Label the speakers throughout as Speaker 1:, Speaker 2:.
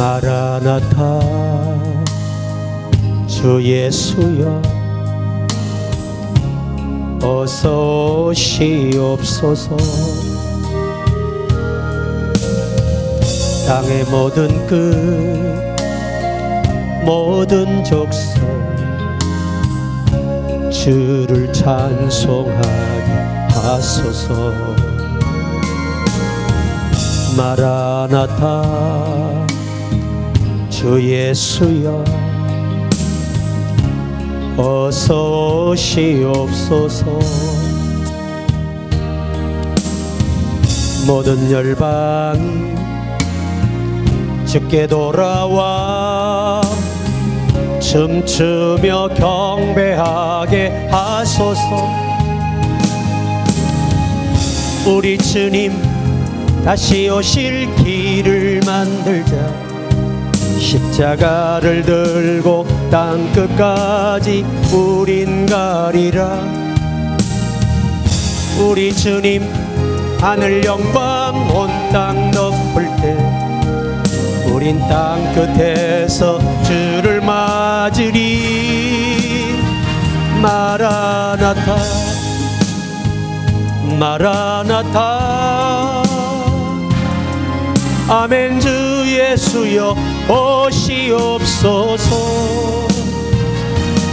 Speaker 1: 마라나타 주 예수여 어서 오시옵소서. 땅의 모든 끝 모든 족속 주를 찬송하게 하소서. 마라나타 주 예수여 어서 오시옵소서. 모든 열방이 주께 돌아와 춤추며 경배하게 하소서. 우리 주님 다시 오실 길을 만들자. 십자가를 들고 땅끝까지 우린 가리라. 우리 주님 하늘 영광 온 땅 덮을 때 우린 땅끝에서 주를 맞으리. 마라나타 마라나타 아멘. 주 예수여 오시옵소서.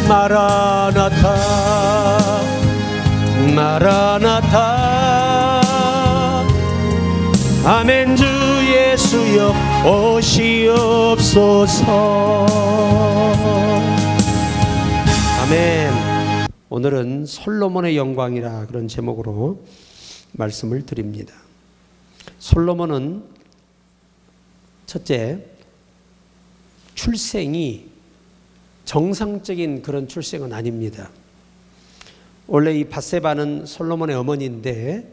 Speaker 1: 마라나타 마라나타 아멘. 주 예수여 오시옵소서. 아멘. 오늘은 솔로몬의 영광이라 그런 제목으로 말씀을 드립니다. 솔로몬은 첫째, 출생이 정상적인 그런 출생은 아닙니다. 원래 이 밧세바는 솔로몬의 어머니인데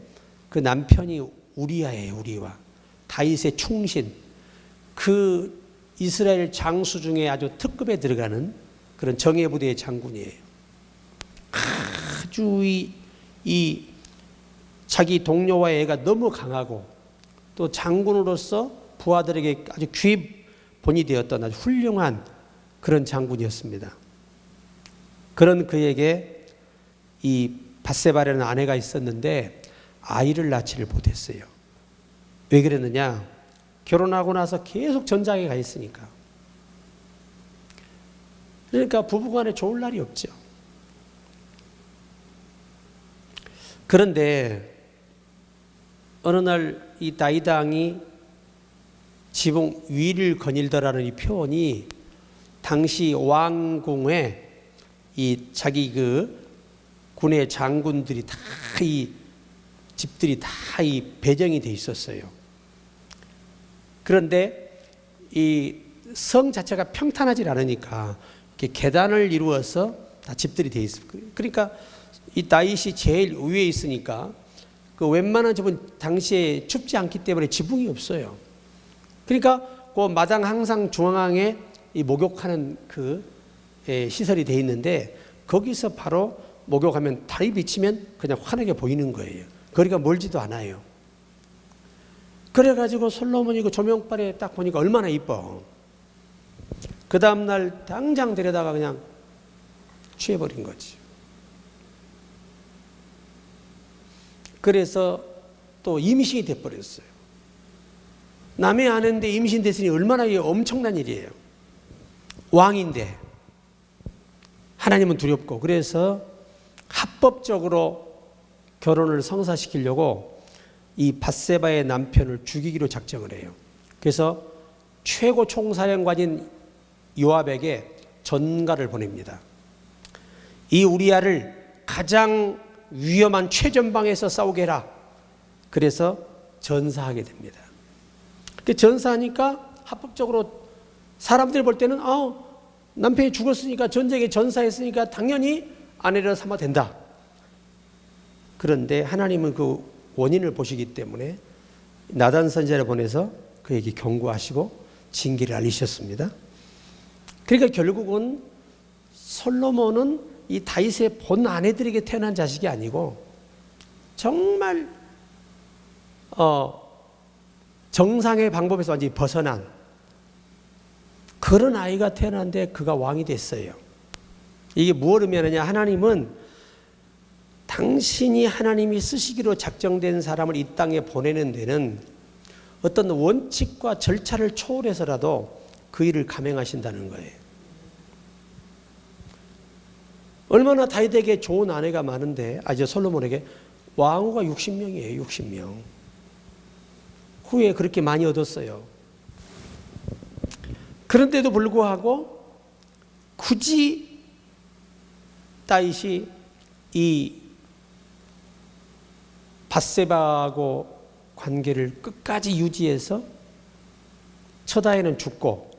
Speaker 1: 그 남편이 우리아예요. 우리와 다윗의 충신, 그 이스라엘 장수 중에 아주 특급에 들어가는 그런 정예부대의 장군이에요. 아주 이 자기 동료와의 애가 너무 강하고 또 장군으로서 부하들에게 아주 귀본이 되었던 아주 훌륭한 그런 장군이었습니다. 그런 그에게 이 밧세바라는 아내가 있었는데 아이를 낳지를 못했어요. 왜 그랬느냐? 결혼하고 나서 계속 전장에 가 있으니까. 그러니까 부부간에 좋을 날이 없죠. 그런데 어느 날 이 다윗 왕이 지붕 위를 거닐더라는 이 표현이 당시 왕궁에 이 자기 그 군의 장군들이 다 이 집들이 다 이 배정이 돼 있었어요. 그런데 이 성 자체가 평탄하지 않으니까 이렇게 계단을 이루어서 다 집들이 돼 있어요. 그러니까 이 다윗이 제일 위에 있으니까 그 웬만한 집은 당시에 춥지 않기 때문에 지붕이 없어요. 그러니까 그 마당 항상 중앙에 이 목욕하는 그 시설이 돼 있는데 거기서 바로 목욕하면 달이 비치면 그냥 환하게 보이는 거예요. 거리가 멀지도 않아요. 그래가지고 솔로몬이 그 조명빨에 딱 보니까 얼마나 이뻐. 그 다음날 당장 데려다가 그냥 취해버린 거지. 그래서 또 임신이 돼버렸어요. 남의 아내인데 임신됐으니 얼마나 엄청난 일이에요. 왕인데. 하나님은 두렵고. 그래서 합법적으로 결혼을 성사시키려고 이 밧세바의 남편을 죽이기로 작정을 해요. 그래서 최고 총사령관인 요압에게 전가를 보냅니다. 이 우리아를 가장 위험한 최전방에서 싸우게 해라. 그래서 전사하게 됩니다. 전사하니까 합법적으로 사람들이 볼 때는 남편이 죽었으니까 전쟁에 전사했으니까 당연히 아내를 삼아 된다. 그런데 하나님은 그 원인을 보시기 때문에 나단 선지자를 보내서 그에게 경고하시고 징계를 알리셨습니다. 그러니까 결국은 솔로몬은 이 다윗의 본 아내들에게 태어난 자식이 아니고 정말 정상의 방법에서 완전히 벗어난 그런 아이가 태어났는데 그가 왕이 됐어요. 이게 뭘 의미하느냐? 하나님은 당신이 하나님이 쓰시기로 작정된 사람을 이 땅에 보내는 데는 어떤 원칙과 절차를 초월해서라도 그 일을 감행하신다는 거예요. 얼마나 다윗에게 좋은 아내가 많은데, 솔로몬에게 왕후가 60명이에요. 60명. 후에 그렇게 많이 얻었어요. 그런데도 불구하고 굳이 다윗이 이 밧세바하고 관계를 끝까지 유지해서 첫 아이는 죽고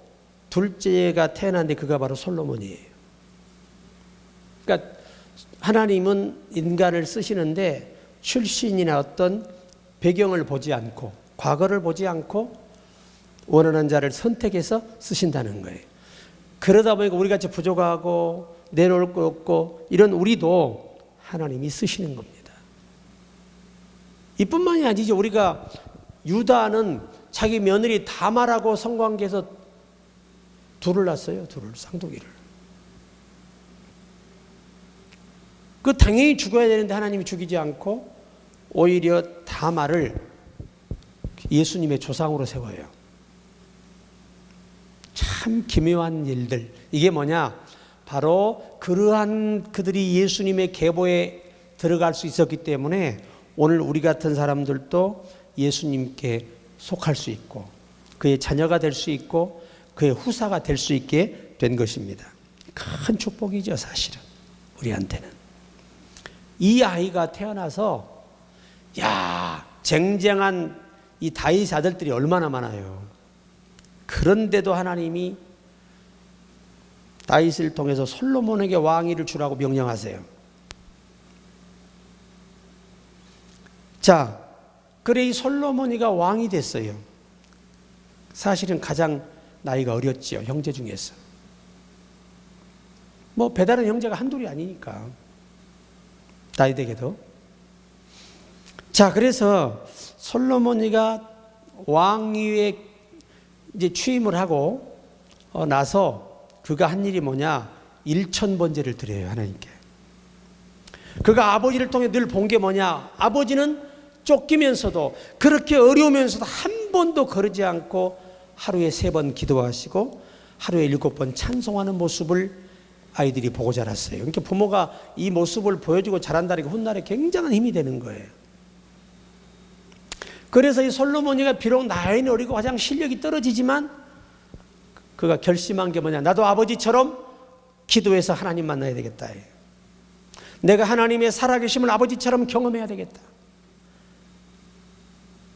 Speaker 1: 둘째가 태어났는데 그가 바로 솔로몬이에요. 그러니까 하나님은 인간을 쓰시는데 출신이나 어떤 배경을 보지 않고 과거를 보지 않고 원하는 자를 선택해서 쓰신다는 거예요. 그러다 보니까 우리같이 부족하고 내놓을 거 없고 이런 우리도 하나님이 쓰시는 겁니다. 이뿐만이 아니죠. 우리가 유다는 자기 며느리 다말하고 성관계에서 둘을 낳았어요. 둘을, 쌍둥이를. 그 당연히 죽어야 되는데 하나님이 죽이지 않고 오히려 다말을 예수님의 조상으로 세워요. 참 기묘한 일들. 이게 뭐냐? 바로 그러한 그들이 예수님의 계보에 들어갈 수 있었기 때문에 오늘 우리 같은 사람들도 예수님께 속할 수 있고 그의 자녀가 될 수 있고 그의 후사가 될 수 있게 된 것입니다. 큰 축복이죠, 사실은 우리한테는. 이 아이가 태어나서 쟁쟁한 이 다윗 아들들이 얼마나 많아요. 그런데도 하나님이 다윗을 통해서 솔로몬에게 왕위를 주라고 명령하세요. 자, 그래 이 솔로몬이가 왕이 됐어요. 사실은 가장 나이가 어렸지요, 형제 중에서. 뭐 배다른 형제가 한둘이 아니니까 다윗에게도. 자, 그래서 솔로몬이가 왕위에 이제 취임을 하고 나서 그가 한 일이 뭐냐? 1000번제를 드려요, 하나님께. 그가 아버지를 통해 늘 본 게 뭐냐? 아버지는 쫓기면서도 그렇게 어려우면서도 한 번도 거르지 않고 하루에 3번 기도하시고 하루에 7번 찬송하는 모습을 아이들이 보고 자랐어요. 그러니까 부모가 이 모습을 보여주고 자란다는 게 훗날에 굉장한 힘이 되는 거예요. 그래서 이 솔로몬이가 비록 나이는 어리고 가장 실력이 떨어지지만 그가 결심한 게 뭐냐? 나도 아버지처럼 기도해서 하나님 만나야 되겠다. 내가 하나님의 살아계심을 아버지처럼 경험해야 되겠다.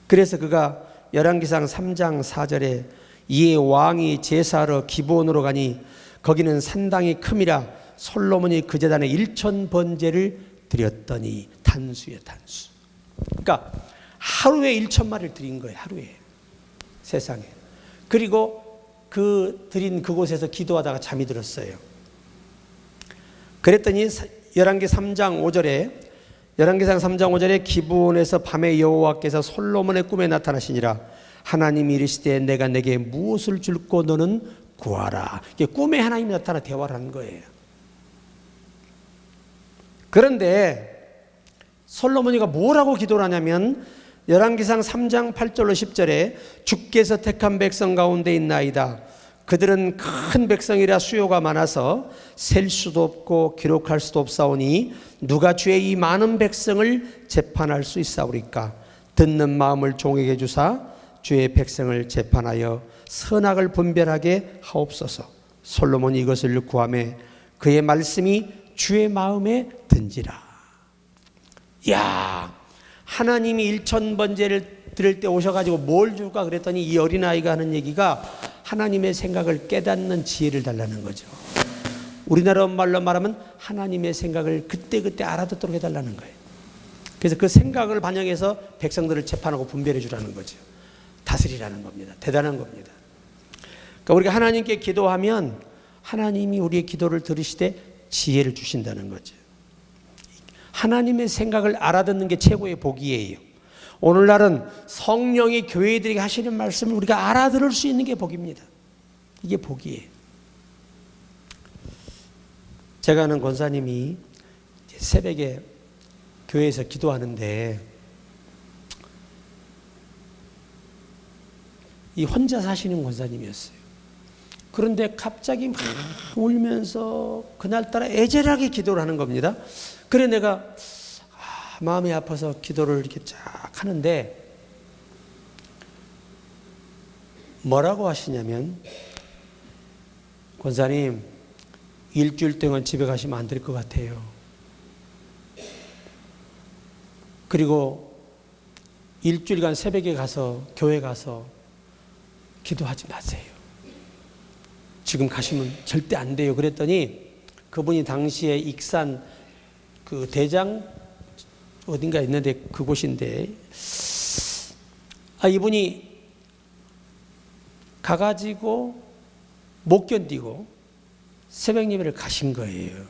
Speaker 1: 그래서 그가 열왕기상 3장 4절에 이에 왕이 제사하러 기브온으로 가니 거기는 산당이 큼이라 솔로몬이 그 제단에 1000번제를 드렸더니 단수에 단수. 그러니까 하루에 1000마리를 드린 거예요. 하루에. 세상에. 그리고 그 드린 그곳에서 기도하다가 잠이 들었어요. 그랬더니 열왕기상 3장 5절에 기브온에서 밤에 여호와께서 솔로몬의 꿈에 나타나시니라. 하나님이 이르시되 내가 내게 무엇을 줄고 너는 구하라. 이게 꿈에 하나님이 나타나 대화를 한 거예요. 그런데 솔로몬이가 뭐라고 기도를 하냐면 열왕기상 3장 8절로 10절에 주께서 택한 백성 가운데 있나이다. 그들은 큰 백성이라 수요가 많아서 셀 수도 없고 기록할 수도 없사오니 누가 주의 이 많은 백성을 재판할 수 있사오리까. 듣는 마음을 종에게 주사 주의 백성을 재판하여 선악을 분별하게 하옵소서. 솔로몬이 이것을 구하매 그의 말씀이 주의 마음에 든지라. 야, 하나님이 1000번제를 드릴 때 오셔가지고 뭘 줄까 그랬더니 이 어린아이가 하는 얘기가 하나님의 생각을 깨닫는 지혜를 달라는 거죠. 우리나라 말로 말하면 하나님의 생각을 그때그때 알아듣도록 해달라는 거예요. 그래서 그 생각을 반영해서 백성들을 재판하고 분별해 주라는 거죠. 다스리라는 겁니다. 대단한 겁니다. 그러니까 우리가 하나님께 기도하면 하나님이 우리의 기도를 들으시되 지혜를 주신다는 거죠. 하나님의 생각을 알아듣는 게 최고의 복이에요. 오늘날은 성령이 교회들에게 하시는 말씀을 우리가 알아들을 수 있는 게 복입니다. 이게 복이에요. 제가 아는 권사님이 새벽에 교회에서 기도하는데 이 혼자 사시는 권사님이었어요. 그런데 갑자기 막 울면서 그날따라 애절하게 기도를 하는 겁니다. 그래 내가 마음이 아파서 기도를 이렇게 쫙 하는데 뭐라고 하시냐면, 권사님 일주일 동안 집에 가시면 안 될 것 같아요. 그리고 일주일간 새벽에 가서 교회 가서 기도하지 마세요. 지금 가시면 절대 안 돼요. 그랬더니 그분이 당시에 익산 그 대장 어딘가 있는데 그곳인데 이분이 가가지고 못 견디고 새벽 예배를 가신 거예요.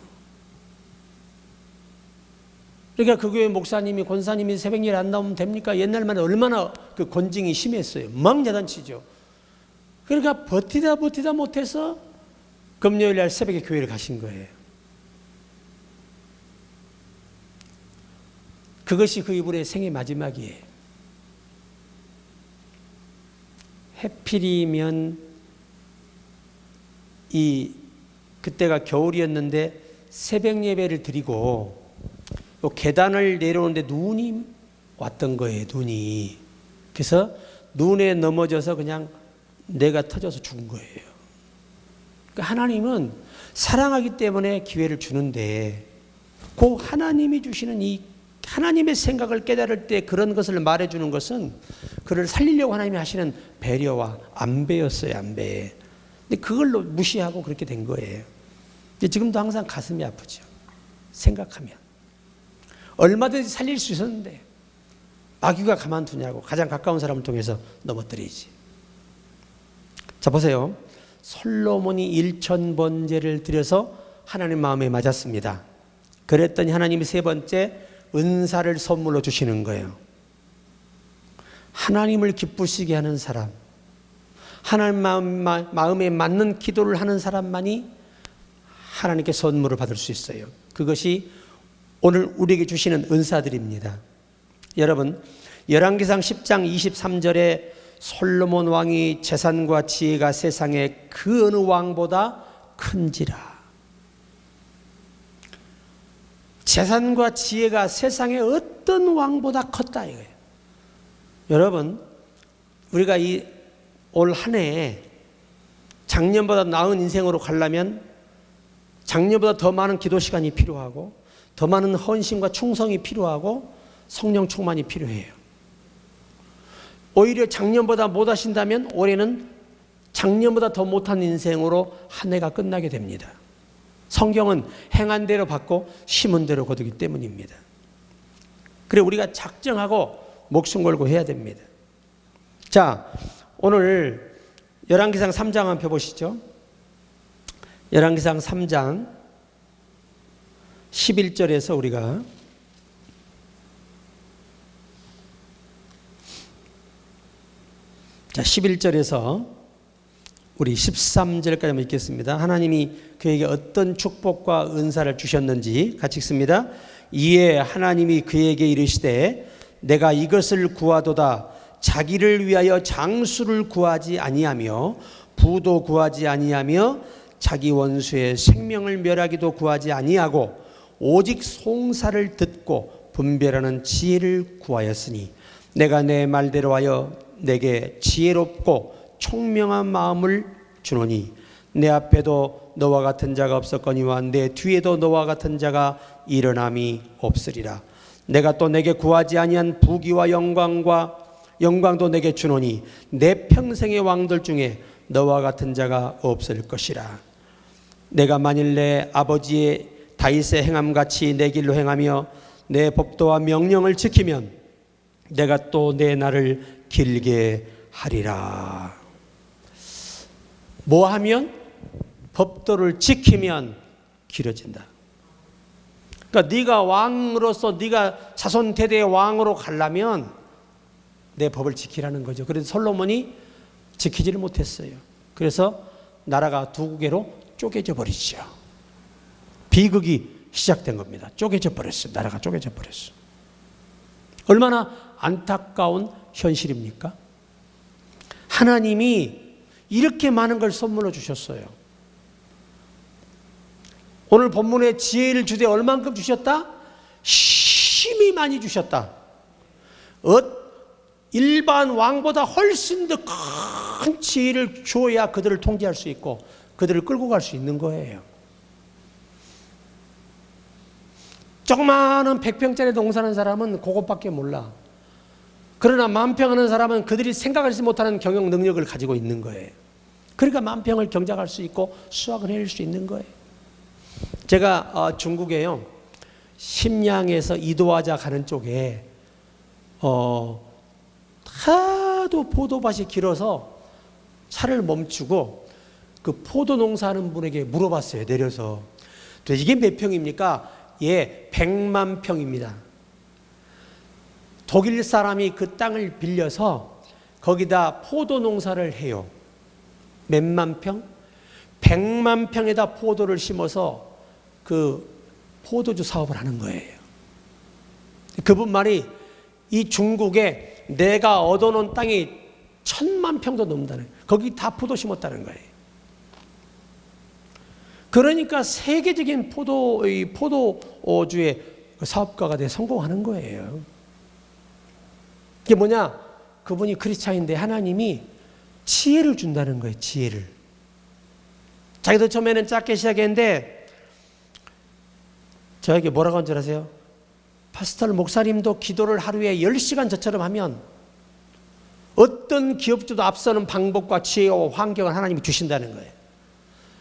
Speaker 1: 그러니까 그 교회 목사님이 권사님이 새벽 예배 안 나오면 됩니까? 옛날만 얼마나 그 권징이 심했어요. 막 야단치죠. 그러니까 버티다 못해서 금요일 날 새벽에 교회를 가신 거예요. 그것이 그 이분의 생애 마지막이에요. 해필이면 그때가 겨울이었는데 새벽 예배를 드리고 계단을 내려오는데 눈이 왔던 거예요. 눈이. 그래서 눈에 넘어져서 그냥 뇌가 터져서 죽은 거예요. 그러니까 하나님은 사랑하기 때문에 기회를 주는데 그 하나님이 주시는 이 하나님의 생각을 깨달을 때 그런 것을 말해주는 것은 그를 살리려고 하나님이 하시는 배려와 안배였어요. 안배. 근데 그걸로 무시하고 그렇게 된 거예요. 지금도 항상 가슴이 아프죠. 생각하면. 얼마든지 살릴 수 있었는데 마귀가 가만두냐고 가장 가까운 사람을 통해서 넘어뜨리지. 자 보세요. 솔로몬이 1000번제를 드려서 하나님 마음에 맞았습니다. 그랬더니 하나님이 세 번째 은사를 선물로 주시는 거예요. 하나님을 기쁘시게 하는 사람, 하나님 마음에 맞는 기도를 하는 사람만이 하나님께 선물을 받을 수 있어요. 그것이 오늘 우리에게 주시는 은사들입니다. 여러분, 열왕기상 10장 23절에 솔로몬 왕이 재산과 지혜가 세상에 그 어느 왕보다 큰지라. 재산과 지혜가 세상에 어떤 왕보다 컸다 이거예요. 여러분, 우리가 이 올 한 해 작년보다 나은 인생으로 가려면 작년보다 더 많은 기도 시간이 필요하고 더 많은 헌신과 충성이 필요하고 성령 충만이 필요해요. 오히려 작년보다 못하신다면 올해는 작년보다 더 못한 인생으로 한 해가 끝나게 됩니다. 성경은 행한 대로 받고 심은 대로 거두기 때문입니다. 그래 우리가 작정하고 목숨 걸고 해야 됩니다. 자, 오늘 열왕기상 3장 한번 펴보시죠. 열왕기상 3장 11절에서 우리가 자 11절에서 우리 13절까지 한번 읽겠습니다. 하나님이 그에게 어떤 축복과 은사를 주셨는지 같이 읽습니다. 이에 하나님이 그에게 이르시되 내가 이것을 구하도다. 자기를 위하여 장수를 구하지 아니하며 부도 구하지 아니하며 자기 원수의 생명을 멸하기도 구하지 아니하고 오직 송사를 듣고 분별하는 지혜를 구하였으니 내가 내 말대로 하여 내게 지혜롭고 총명한 마음을 주노니 내 앞에도 너와 같은 자가 없었거니와 내 뒤에도 너와 같은 자가 일어남이 없으리라. 내가 또 내게 구하지 아니한 부귀와 영광도 내게 주노니 내 평생의 왕들 중에 너와 같은 자가 없을 것이라. 내가 만일 내 아버지의 다윗의 행함같이 내 길로 행하며 내 법도와 명령을 지키면 내가 또 내 날을 길게 하리라. 뭐 하면? 법도를 지키면 길어진다. 그러니까 네가 왕으로서 네가 자손 대대의 왕으로 가려면 내 법을 지키라는 거죠. 그래서 솔로몬이 지키지를 못했어요. 그래서 나라가 두 국계로 쪼개져 버리죠. 비극이 시작된 겁니다. 쪼개져 버렸어요. 나라가 쪼개져 버렸어요. 얼마나 안타까운 현실입니까? 하나님이 이렇게 많은 걸 선물로 주셨어요. 오늘 본문에 지혜를 주되 얼만큼 주셨다? 심히 많이 주셨다. 일반 왕보다 훨씬 더 큰 지혜를 줘야 그들을 통제할 수 있고 그들을 끌고 갈 수 있는 거예요. 조그마한 100평짜리 농사하는 사람은 그것밖에 몰라. 그러나 만평 하는 사람은 그들이 생각하지 못하는 경영 능력을 가지고 있는 거예요. 그러니까 만평을 경작할 수 있고 수확을 해낼 수 있는 거예요. 제가 중국에요, 심양에서 이도화자 가는 쪽에 하도 포도밭이 길어서 차를 멈추고 그 포도 농사하는 분에게 물어봤어요. 내려서. 이게 몇 평입니까? 예, 100만 평입니다. 독일 사람이 그 땅을 빌려서 거기다 포도 농사를 해요. 몇만 평? 100만 평에다 포도를 심어서 그 포도주 사업을 하는 거예요. 그분 말이 이 중국에 내가 얻어놓은 땅이 1000만 평도 넘는다는 거예요. 거기 다 포도 심었다는 거예요. 그러니까 세계적인 포도주의 사업가가 돼 성공하는 거예요. 이게 뭐냐? 그분이 크리스찬인데 하나님이 지혜를 준다는 거예요. 지혜를. 자기도 처음에는 작게 시작했는데 저에게 뭐라고 한 줄 아세요? 파스터 목사님도 기도를 하루에 10시간 저처럼 하면 어떤 기업주도 앞서는 방법과 지혜와 환경을 하나님이 주신다는 거예요.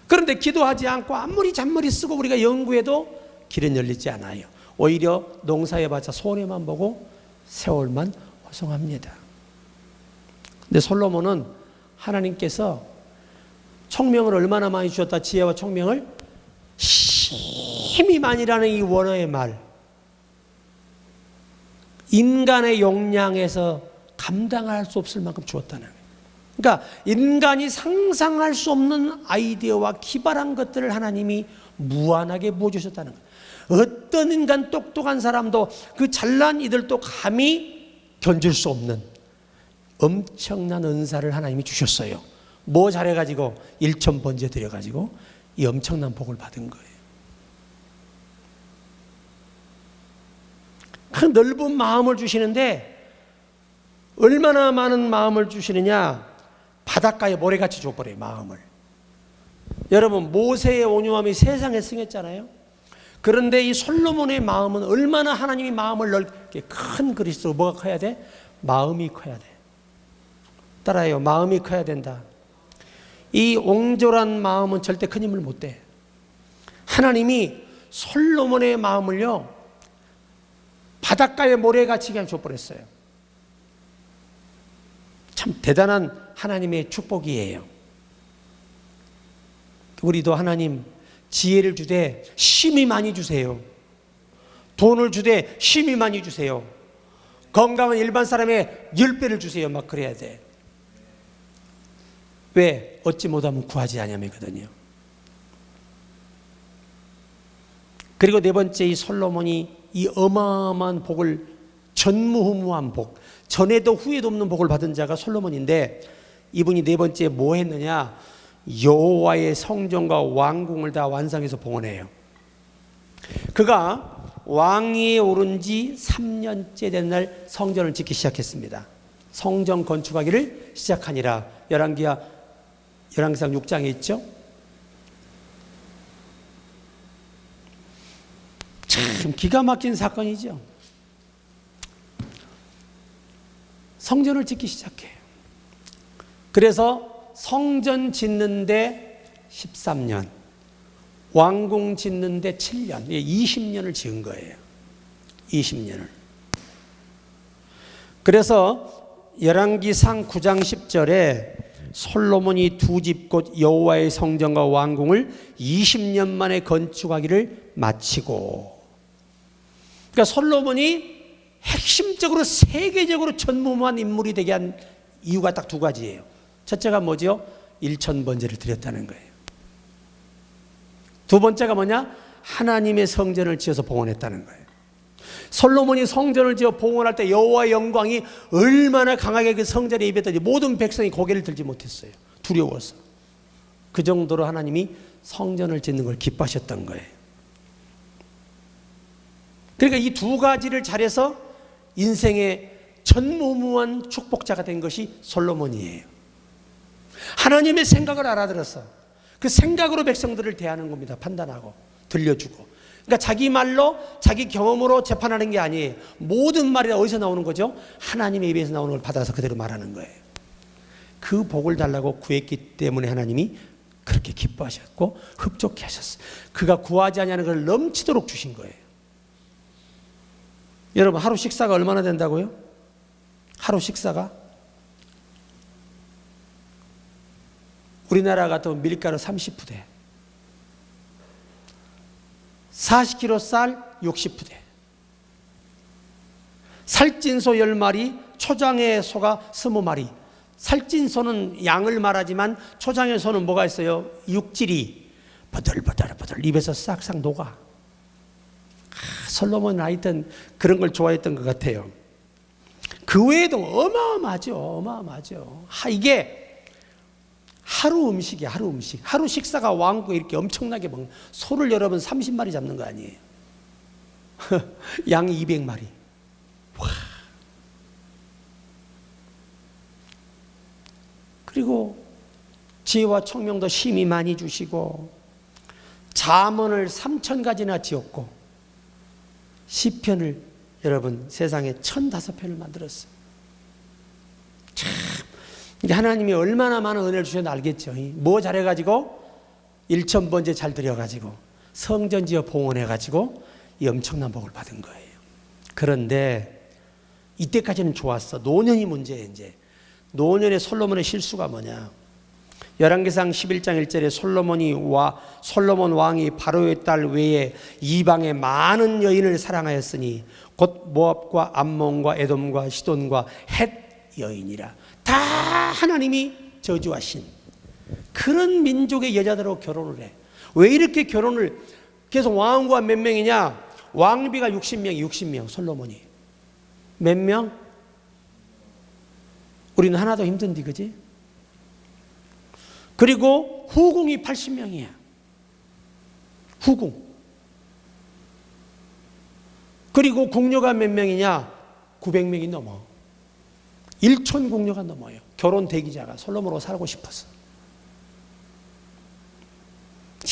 Speaker 1: 그런데 기도하지 않고 아무리 잔머리 쓰고 우리가 연구해도 길은 열리지 않아요. 오히려 농사해봤자 손해만 보고 세월만 허송합니다. 근데 솔로몬은 하나님께서 총명을 얼마나 많이 주셨다, 지혜와 총명을 힘이 많이라는 이 원어의 말, 인간의 역량에서 감당할 수 없을 만큼 주었다는 거예요. 그러니까 인간이 상상할 수 없는 아이디어와 기발한 것들을 하나님이 무한하게 부어주셨다는 거예요. 어떤 인간 똑똑한 사람도 그 잘난 이들도 감히 견줄 수 없는 엄청난 은사를 하나님이 주셨어요. 뭐 잘해가지고 일천번제 드려가지고 이 엄청난 복을 받은 거예요. 그 넓은 마음을 주시는데 얼마나 많은 마음을 주시느냐? 바닷가에 모래같이 줘버려요. 마음을. 여러분, 모세의 온유함이 세상에 승했잖아요. 그런데 이 솔로몬의 마음은 얼마나 하나님이 마음을 넓게, 큰 그리스도 뭐가 커야 돼? 마음이 커야 돼. 따라요. 마음이 커야 된다. 이 옹졸한 마음은 절대 큰 힘을 못 대. 하나님이 솔로몬의 마음을요, 바닷가에 모래같이 그냥 줘버렸어요. 참 대단한 하나님의 축복이에요. 우리도 하나님 지혜를 주되 힘이 많이 주세요. 돈을 주되 힘이 많이 주세요. 건강은 일반 사람의 10배를 주세요. 막 그래야 돼. 왜? 얻지 못하면 구하지 아니함이거든요. 그리고 네 번째, 이 솔로몬이 이 어마어마한 복을, 전무후무한 복, 전에도 후에도 없는 복을 받은 자가 솔로몬인데, 이분이 네 번째 뭐 했느냐? 여호와의 성전과 왕궁을 다 완성해서 봉헌해요. 그가 왕위에 오른 지 3년째 된 날 성전을 짓기 시작했습니다. 성전 건축하기를 시작하니라. 열왕기상 6장에 있죠. 참 기가 막힌 사건이죠. 성전을 짓기 시작해요. 그래서 성전 짓는데 13년, 왕궁 짓는데 7년, 20년을 지은 거예요. 20년을. 그래서 열왕기상 9장 10절에 솔로몬이 두 집 곧 여호와의 성전과 왕궁을 20년 만에 건축하기를 마치고, 그러니까 솔로몬이 핵심적으로 세계적으로 전무후무한 인물이 되게 한 이유가 딱 두 가지예요. 첫째가 뭐죠? 일천번제를 드렸다는 거예요. 두 번째가 뭐냐? 하나님의 성전을 지어서 봉헌했다는 거예요. 솔로몬이 성전을 지어 봉헌할 때 여호와의 영광이 얼마나 강하게 그 성전에 임했더니 모든 백성이 고개를 들지 못했어요. 두려워서. 그 정도로 하나님이 성전을 짓는 걸 기뻐하셨던 거예요. 그러니까 이 두 가지를 잘해서 인생의 전무후무한 축복자가 된 것이 솔로몬이에요. 하나님의 생각을 알아들어서 그 생각으로 백성들을 대하는 겁니다. 판단하고 들려주고. 그러니까 자기 말로 자기 경험으로 재판하는 게 아니에요. 모든 말이 어디서 나오는 거죠? 하나님의 입에서 나오는 걸 받아서 그대로 말하는 거예요. 그 복을 달라고 구했기 때문에 하나님이 그렇게 기뻐하셨고 흡족해 하셨어요. 그가 구하지 아니하는 걸 넘치도록 주신 거예요. 여러분, 하루 식사가 얼마나 된다고요? 하루 식사가? 우리나라 같으면 밀가루 30푸대, 40kg 쌀 60푸대, 살찐 소 10마리, 초장의 소가 20마리. 살찐 소는 양을 말하지만 초장의 소는 뭐가 있어요? 육질이 버들버들 입에서 싹싹 녹아. 솔로몬은 하여튼 그런 걸 좋아했던 것 같아요. 그 외에도 어마어마하죠. 이게 하루 음식이야, 하루 음식. 하루 식사가 왕국에 이렇게 엄청나게 먹는, 소를 여러분 30마리 잡는 거 아니에요? 양 200마리. 와. 그리고 지혜와 총명도 심히 많이 주시고 잠언을 3,000가지나 지었고 시편을 여러분 세상에 1,005편을 만들었어요. 참 하나님이 얼마나 많은 은혜를 주셨는지 알겠죠. 뭐 잘해가지고 일천번제 잘 드려가지고 성전 지어 봉헌해가지고 이 엄청난 복을 받은 거예요. 그런데 이때까지는 좋았어. 노년이 문제예요. 이제 노년의 솔로몬의 실수가 뭐냐? 열왕기상 11장 1절에 솔로몬 왕이 바로의 딸 외에 이방의 많은 여인을 사랑하였으니 곧 모압과 암몬과 에돔과 시돈과 헷 여인이라. 다 하나님이 저주하신 그런 민족의 여자들하고 결혼을 해. 왜 이렇게 결혼을 계속 왕과 몇 명이냐? 왕비가 60명 솔로몬이. 몇 명? 우리는 하나도 힘든데, 그지? 그리고 후궁이 80명이야. 후궁. 그리고 궁녀가 몇 명이냐? 900명이 넘어. 1천 궁녀가 넘어요. 결혼 대기자가 솔로몬으로 살고 싶어서.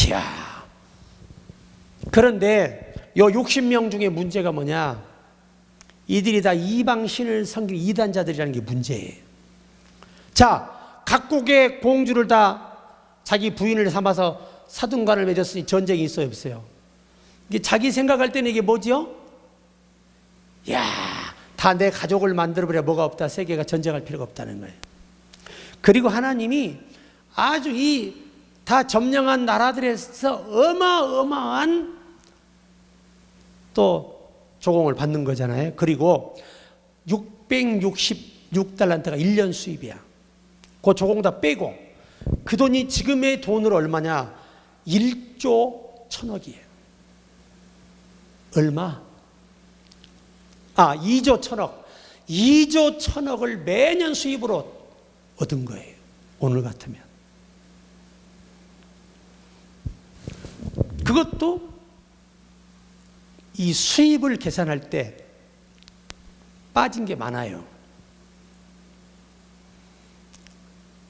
Speaker 1: 이야. 그런데 요 60명 중에 문제가 뭐냐? 이들이 다 이방신을 섬기는 이단자들이라는 게 문제예요. 자, 각국의 공주를 다 자기 부인을 삼아서 사둔간을 맺었으니 전쟁이 있어요, 없어요? 이게 자기 생각할 때는 이게 뭐죠? 야, 다 내 가족을 만들어버려 뭐가 없다. 세계가 전쟁할 필요가 없다는 거예요. 그리고 하나님이 아주 이 다 점령한 나라들에서 어마어마한 또 조공을 받는 거잖아요. 그리고 666달란트가 1년 수입이야. 그 조공 다 빼고 그 돈이 지금의 돈으로 얼마냐? 1조 1,000억이에요. 얼마? 2조 1,000억. 2조 1,000억을 매년 수입으로 얻은 거예요. 오늘 같으면. 그것도 이 수입을 계산할 때 빠진 게 많아요.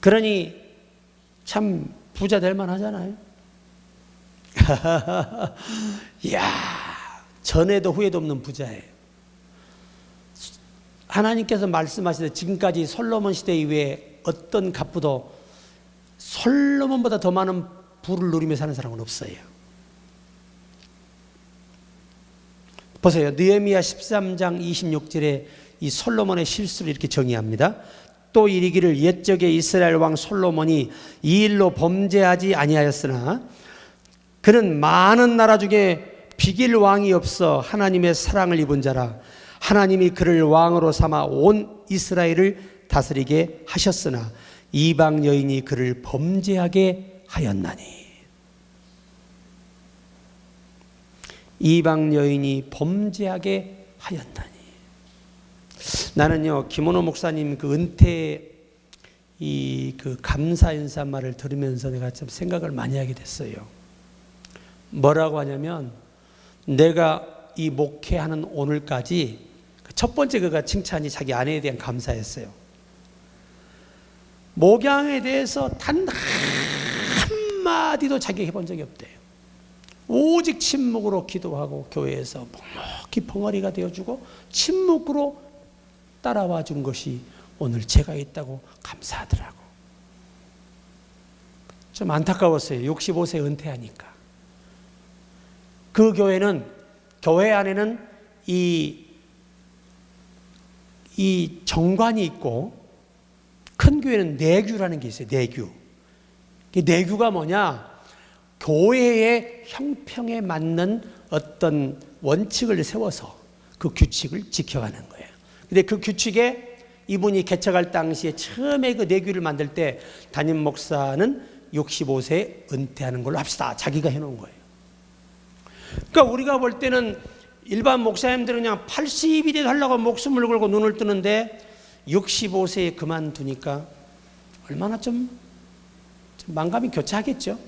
Speaker 1: 그러니 참 부자 될 만하잖아요. 이야, 전에도 후에도 없는 부자예요. 하나님께서 말씀하시되 지금까지 솔로몬 시대 이후에 어떤 갑부도 솔로몬보다 더 많은 부를 누리며 사는 사람은 없어요. 보세요. 느헤미야 13장 26절에 이 솔로몬의 실수를 이렇게 정의합니다. 또 이르기를 옛적에 이스라엘 왕 솔로몬이 이 일로 범죄하지 아니하였으나 그는 많은 나라 중에 비길 왕이 없어 하나님의 사랑을 입은 자라. 하나님이 그를 왕으로 삼아 온 이스라엘을 다스리게 하셨으나 이방 여인이 그를 범죄하게 하였나니. 이방 여인이 범죄하게 하였나니. 나는요, 김원호 목사님 그 은퇴 그 감사 인사 말을 들으면서 내가 좀 생각을 많이 하게 됐어요. 뭐라고 하냐면, 내가 이 목회하는 오늘까지 첫 번째 그가 칭찬이 자기 아내에 대한 감사였어요. 목양에 대해서 단 한마디도 자기가 해본 적이 없대요. 오직 침묵으로 기도하고 교회에서 묵묵히 벙어리가 되어주고 침묵으로 따라와 준 것이 오늘 제가 있다고 감사하더라고. 좀 안타까웠어요. 65세 은퇴하니까. 그 교회는, 교회 안에는 이 정관이 있고, 큰 교회는 내규라는 게 있어요. 내규. 내규가 뭐냐? 교회의 형평에 맞는 어떤 원칙을 세워서 그 규칙을 지켜가는 거예요. 근데 그 규칙에 이분이 개척할 당시에 처음에 그 내규를 만들 때 담임 목사는 65세에 은퇴하는 걸로 합시다. 자기가 해놓은 거예요. 그러니까 우리가 볼 때는 일반 목사님들은 그냥 80이 돼도 하려고 목숨을 걸고 눈을 뜨는데 65세에 그만두니까 얼마나 좀 만감이 교차하겠죠.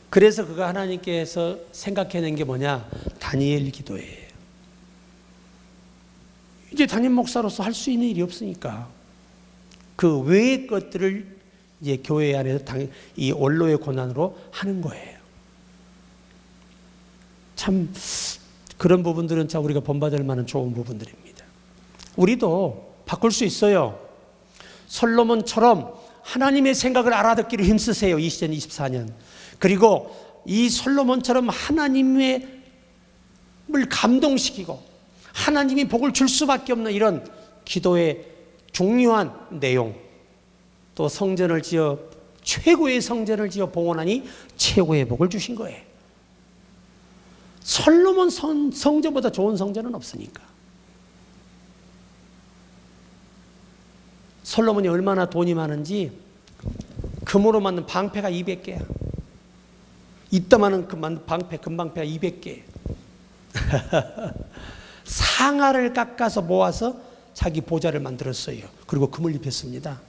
Speaker 1: 그래서 그가 하나님께서 생각해낸 게 뭐냐? 다니엘 기도예요. 이제 담임 목사로서 할 수 있는 일이 없으니까 그 외의 것들을 이제 교회 안에서 이 원로의 고난으로 하는 거예요. 참 그런 부분들은 참 우리가 본받을 만한 좋은 부분들입니다. 우리도 바꿀 수 있어요. 솔로몬처럼 하나님의 생각을 알아듣기를 힘쓰세요. 2024년. 그리고 이 솔로몬처럼 하나님을 감동시키고 하나님이 복을 줄 수밖에 없는 이런 기도의 중요한 내용, 또 성전을 지어 최고의 성전을 지어 봉헌하니 최고의 복을 주신 거예요. 솔로몬 성전보다 좋은 성전은 없으니까. 솔로몬이 얼마나 돈이 많은지 금으로 만든 방패가 200개야. 이따만한 방패, 금방패가 200개. 상아를 깎아서 모아서 자기 보좌를 만들었어요. 그리고 금을 입혔습니다.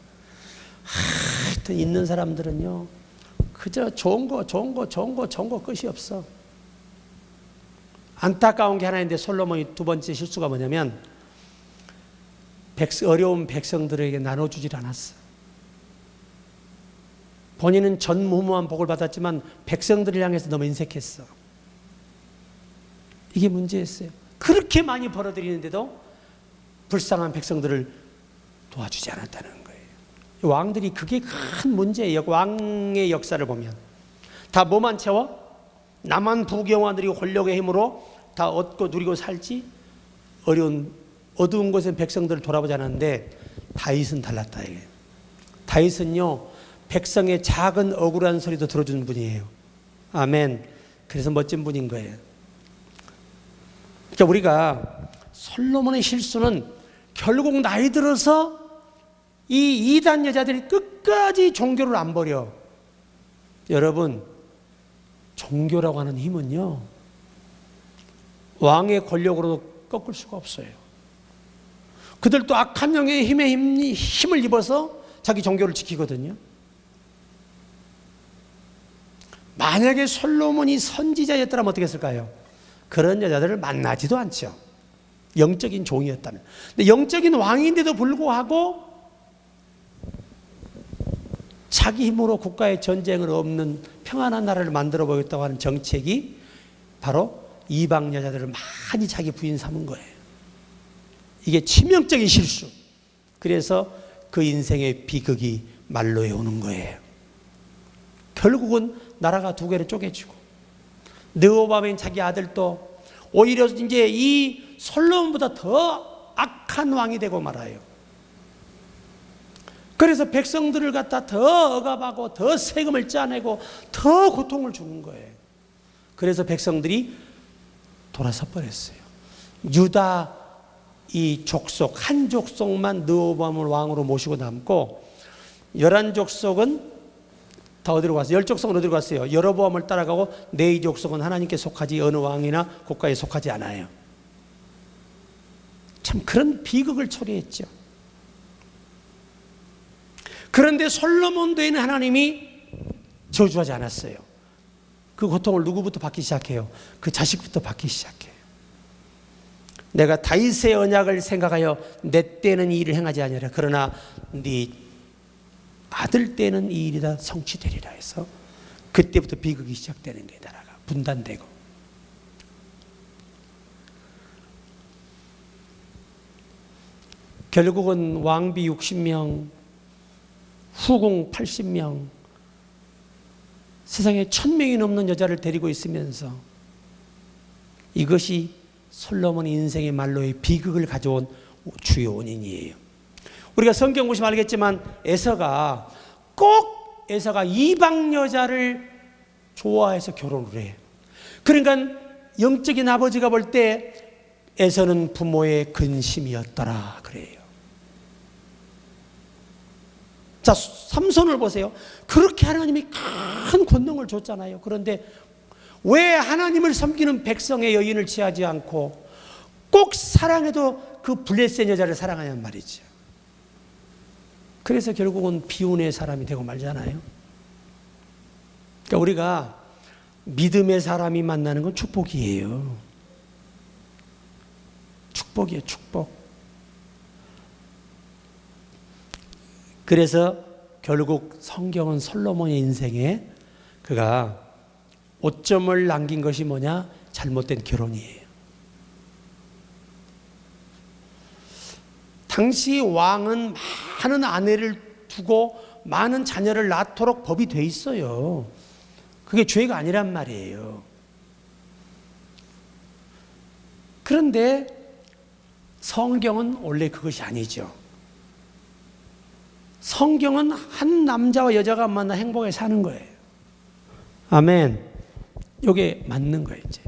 Speaker 1: 하여튼 있는 사람들은요, 그저 좋은 거 끝이 없어. 안타까운 게 하나 있는데 솔로몬이 두 번째 실수가 뭐냐면 어려운 백성들에게 나눠주질 않았어. 본인은 전무후무한 복을 받았지만 백성들을 향해서 너무 인색했어. 이게 문제였어요. 그렇게 많이 벌어들이는데도 불쌍한 백성들을 도와주지 않았다는 거예요. 왕들이 그게 큰 문제예요. 왕의 역사를 보면 다 뭐만 채워? 나만 부경화 누리고 권력의 힘으로 다 얻고 누리고 살지 어두운 곳에 백성들을 돌아보지 않았는데 다윗은 달랐다. 이게. 다윗은요, 백성의 작은 억울한 소리도 들어주는 분이에요. 아멘. 그래서 멋진 분인 거예요. 그러니까 우리가 솔로몬의 실수는 결국 나이 들어서 이 이단 여자들이 끝까지 종교를 안 버려. 여러분, 종교라고 하는 힘은요, 왕의 권력으로 꺾을 수가 없어요. 그들도 악한 영의 힘을 입어서 자기 종교를 지키거든요. 만약에 솔로몬이 선지자였더라면 어떻게 했을까요? 그런 여자들을 만나지도 않죠. 영적인 종이었다면. 근데 영적인 왕인데도 불구하고 자기 힘으로 국가의 전쟁을 없는 평안한 나라를 만들어 보겠다고 하는 정책이 바로 이방 여자들을 많이 자기 부인 삼은 거예요. 이게 치명적인 실수. 그래서 그 인생의 비극이 말로에 오는 거예요. 결국은 나라가 두 개로 쪼개지고 느호바벤 자기 아들도 오히려 이제 이 솔로몬보다 더 악한 왕이 되고 말아요. 그래서 백성들을 갖다 더 억압하고 더 세금을 짜내고 더 고통을 주는 거예요. 그래서 백성들이 돌아서 버렸어요. 유다 이 족속, 한 족속만 르호보암을 왕으로 모시고 남고 11족속은 다 어디로 갔어요? 10족속은 어디로 갔어요? 여로보암을 따라가고 4족속은 하나님께 속하지 어느 왕이나 국가에 속하지 않아요. 참 그런 비극을 초래했죠. 그런데 솔로몬 때에는 하나님이 저주하지 않았어요. 그 고통을 누구부터 받기 시작해요? 그 자식부터 받기 시작해요. 내가 다윗의 언약을 생각하여 내 때는 이 일을 행하지 아니하리라. 그러나 네 아들 때는 이 일이 다 성취되리라 해서 그때부터 비극이 시작되는 거예요. 나라가 분단되고. 결국은 왕비 60명, 후궁 80명, 세상에 1000명이 넘는 여자를 데리고 있으면서 이것이 솔로몬 인생의 말로의 비극을 가져온 주요 원인이에요. 우리가 성경 보시면 알겠지만 에서가 이방 여자를 좋아해서 결혼을 해요. 그러니까 영적인 아버지가 볼 때 에서는 부모의 근심이었더라 그래요. 자, 삼손을 보세요. 그렇게 하나님이 큰 권능을 줬잖아요. 그런데 왜 하나님을 섬기는 백성의 여인을 취하지 않고 꼭 사랑해도 그 블레셋 여자를 사랑하냔 말이죠. 그래서 결국은 비운의 사람이 되고 말잖아요. 그러니까 우리가 믿음의 사람이 만나는 건 축복이에요. 축복이에요, 축복. 그래서 결국 성경은 솔로몬의 인생에 그가 오점을 남긴 것이 뭐냐? 잘못된 결혼이에요. 당시 왕은 많은 아내를 두고 많은 자녀를 낳도록 법이 돼 있어요. 그게 죄가 아니란 말이에요. 그런데 성경은 원래 그것이 아니죠. 성경은 한 남자와 여자가 만나 행복하게 사는 거예요. 아멘. 이게 맞는 거예요, 이제.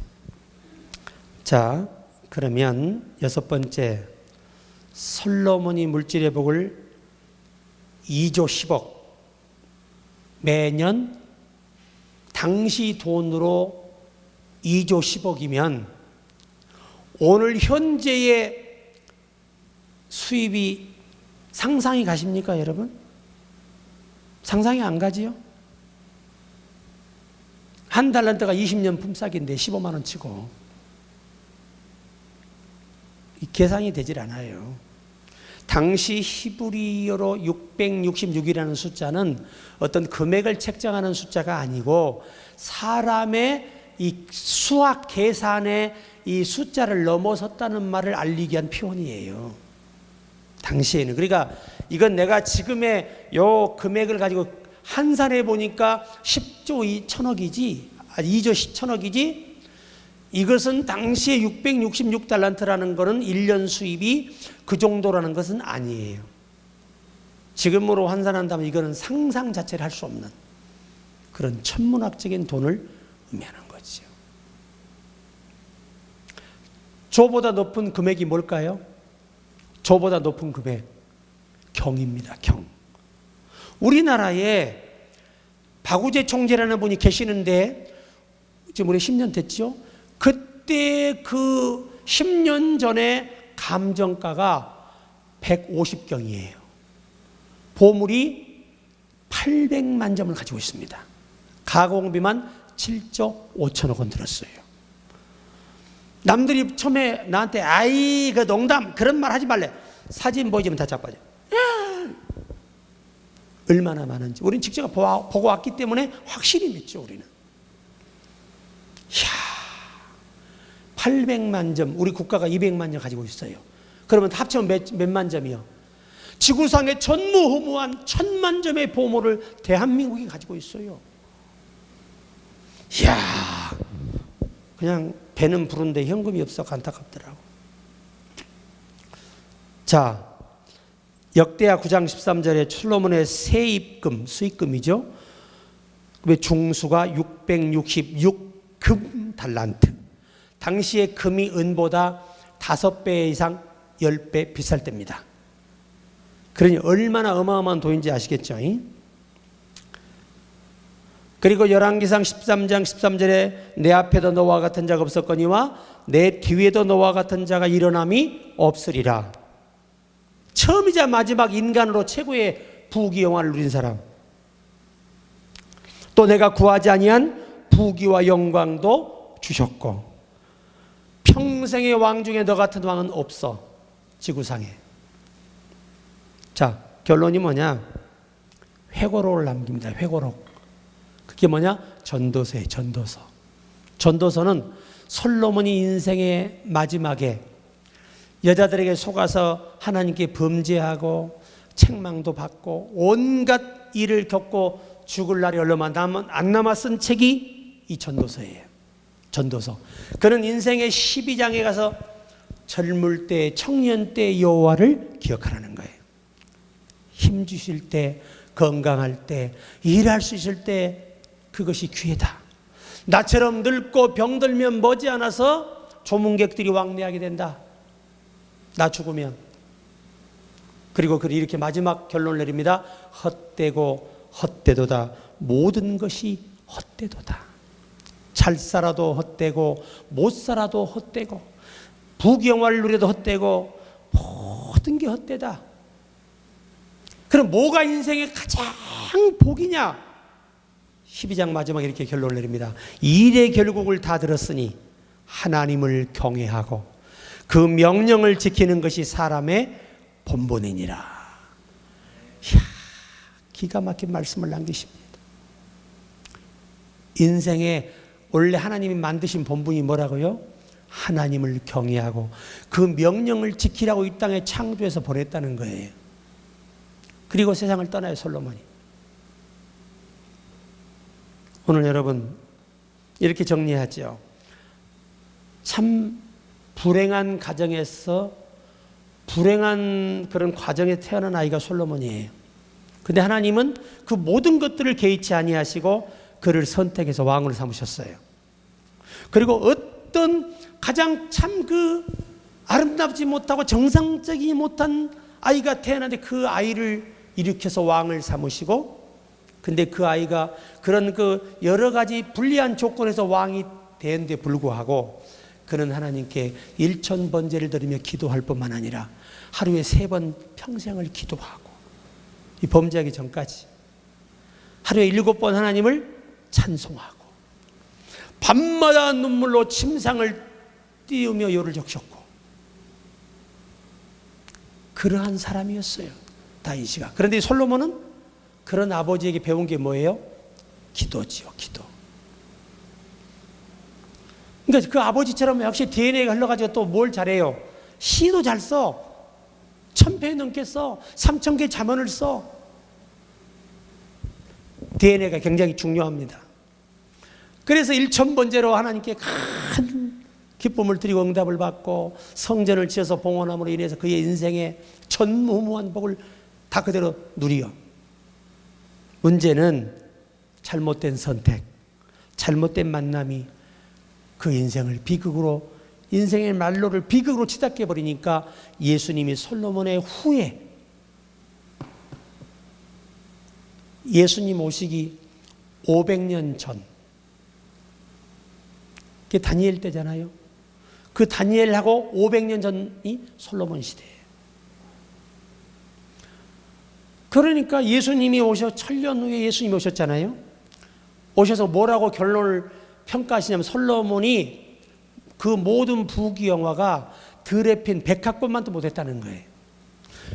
Speaker 1: 자, 그러면 6번째, 솔로몬이 물질의 복을 2조 10억 매년 당시 돈으로 2조 10억이면 오늘 현재의 수입이 상상이 가십니까, 여러분? 상상이 안 가지요? 한 달란트가 20년 품삯인데 15만 원 치고 계산이 되질 않아요. 당시 히브리어로 666이라는 숫자는 어떤 금액을 책정하는 숫자가 아니고 사람의 이 수학 계산의 이 숫자를 넘어섰다는 말을 알리기 위한 표현이에요. 당시에는. 그러니까 이건 내가 지금의 요 금액을 가지고 환산해 보니까 10조 2천억이지, 2조 10천억이지, 이것은 당시에 666달란트라는 것은 1년 수입이 그 정도라는 것은 아니에요. 지금으로 환산한다면 이거는 상상 자체를 할 수 없는 그런 천문학적인 돈을 의미하는 거죠. 조보다 높은 금액이 뭘까요? 조보다 높은 금액, 경입니다. 경. 우리나라에 박우재 총재라는 분이 계시는데 지금 우리 10년 됐죠? 그때 그 10년 전에 감정가가 150경이에요. 보물이 800만 점을 가지고 있습니다. 가공비만 7조 5천억 원 들었어요. 남들이 처음에 나한테 아이 그 농담 그런 말 하지 말래. 사진 보여주면 다 자빠져. 얼마나 많은지 우리는 직접 보고 왔기 때문에 확실히 믿죠. 우리는. 이야, 800만 점, 우리 국가가 200만 점 가지고 있어요. 그러면 합치면 몇만 점이요? 지구상에 전무후무한 1000만 점의 보물을 대한민국이 가지고 있어요. 이야, 그냥 배는 부른데 현금이 없어 안타깝더라고. 자, 역대하 9장 13절에 솔로몬의 세입금, 수익금이죠. 그 중수가 666금 달란트. 당시의 금이 은보다 5배 이상 10배 비쌀 때입니다. 그러니 얼마나 어마어마한 돈인지 아시겠죠? 그리고 열왕기상 13장 13절에 내 앞에도 너와 같은 자가 없었거니와 내 뒤에도 너와 같은 자가 일어남이 없으리라. 처음이자 마지막 인간으로 최고의 부귀 영화를 누린 사람. 또 내가 구하지 아니한 부귀와 영광도 주셨고 평생의 왕 중에 너 같은 왕은 없어. 지구상에. 자, 결론이 뭐냐? 회고록을 남깁니다. 회고록. 그게 뭐냐? 전도서예요. 전도서. 전도서는 솔로몬이 인생의 마지막에 여자들에게 속아서 하나님께 범죄하고 책망도 받고 온갖 일을 겪고 죽을 날이 얼마 안 남아 쓴 책이 이 전도서예요. 전도서. 그는 인생의 12장에 가서 젊을 때, 청년 때 여호와를 기억하라는 거예요. 힘 주실 때, 건강할 때, 일할 수 있을 때 그것이 기회다. 나처럼 늙고 병들면 머지않아서 조문객들이 왕래하게 된다. 나 죽으면. 그리고 이렇게 마지막 결론을 내립니다. 헛되고 헛되도다. 모든 것이 헛되도다. 잘 살아도 헛되고 못 살아도 헛되고 부귀영화를 누려도 헛되고 모든 게 헛되다. 그럼 뭐가 인생의 가장 복이냐? 12장 마지막에 이렇게 결론을 내립니다. 일의 결국을 다 들었으니 하나님을 경외하고 그 명령을 지키는 것이 사람의 본분이니라. 이야, 기가 막힌 말씀을 남기십니다. 인생에 원래 하나님이 만드신 본분이 뭐라고요? 하나님을 경외하고 그 명령을 지키라고 이 땅에 창조해서 보냈다는 거예요. 그리고 세상을 떠나요, 솔로몬이. 오늘 여러분 이렇게 정리하죠. 참 불행한 가정에서 불행한 그런 과정에 태어난 아이가 솔로몬이에요. 근데 하나님은 그 모든 것들을 개의치 아니하시고 그를 선택해서 왕으로 삼으셨어요. 그리고 어떤 가장 참 그 아름답지 못하고 정상적이지 못한 아이가 태어났는데 그 아이를 일으켜서 왕을 삼으시고, 근데 그 아이가 그런 그 여러 가지 불리한 조건에서 왕이 되는데 불구하고 그는 하나님께 1000번제를 드리며 기도할 뿐만 아니라 하루에 3번 평생을 기도하고, 이 범죄하기 전까지 하루에 7번 하나님을 찬송하고 밤마다 눈물로 침상을 띄우며 요를 적셨고, 그러한 사람이었어요, 다윗이가. 그런데 솔로몬은 그런 아버지에게 배운 게 뭐예요? 기도지요, 기도. 그러니까 그 아버지처럼 역시 DNA가 흘러가지고 또 뭘 잘해요? 시도 잘 써. 1000편 넘게 써. 3000개 잠언을 써. DNA가 굉장히 중요합니다. 그래서 1000번제로 하나님께 큰 기쁨을 드리고 응답을 받고 성전을 지어서 봉헌함으로 인해서 그의 인생에 전무후무한 복을 다 그대로 누리요. 문제는 잘못된 선택, 잘못된 만남이 그 인생을 비극으로, 인생의 말로를 비극으로 치닫게 버리니까 예수님이 솔로몬의 후에, 예수님 오시기 500년 전, 그게 다니엘 때잖아요. 그 다니엘하고 500년 전이 솔로몬 시대예요. 그러니까 예수님이 오셔 1000년 후에 예수님이 오셨잖아요. 오셔서 뭐라고 결론을 평가하시냐면 솔로몬이 그 모든 부귀영화가 들에 핀 백합꽃만도 못했다는 거예요.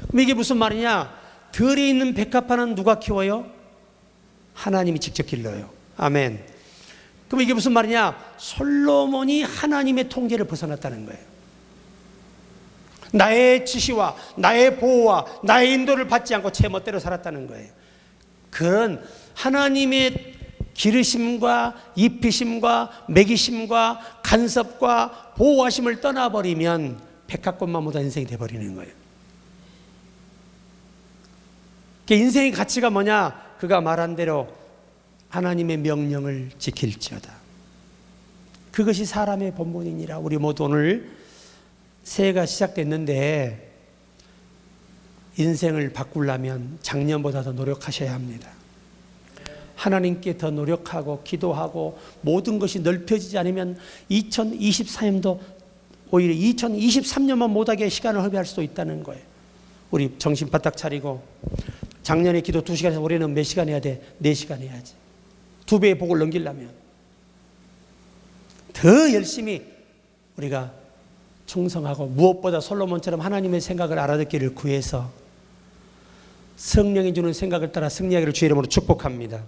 Speaker 1: 그럼 이게 무슨 말이냐? 들에 있는 백합화는 누가 키워요? 하나님이 직접 길러요. 아멘. 그럼 이게 무슨 말이냐? 솔로몬이 하나님의 통제를 벗어났다는 거예요. 나의 지시와 나의 보호와 나의 인도를 받지 않고 제 멋대로 살았다는 거예요. 그런 하나님의 기르심과 입히심과 먹이심과 간섭과 보호하심을 떠나버리면 백합꽃만 보다 인생이 돼버리는 거예요. 인생의 가치가 뭐냐? 그가 말한 대로 하나님의 명령을 지킬지어다. 그것이 사람의 본분이니라. 우리 모두 오늘 새해가 시작됐는데 인생을 바꾸려면 작년보다 더 노력하셔야 합니다. 하나님께 더 노력하고 기도하고 모든 것이 넓혀지지 않으면 2024년도 오히려 2023년만 못하게 시간을 허비할 수도 있다는 거예요. 우리 정신 바짝 차리고 작년에 기도 2시간에서 올해는 몇 시간 해야 돼? 4시간 해야지. 2배의 복을 넘기려면 더 열심히 우리가 충성하고 무엇보다 솔로몬처럼 하나님의 생각을 알아듣기를 구해서 성령이 주는 생각을 따라 승리하기를 주의 이름으로 축복합니다.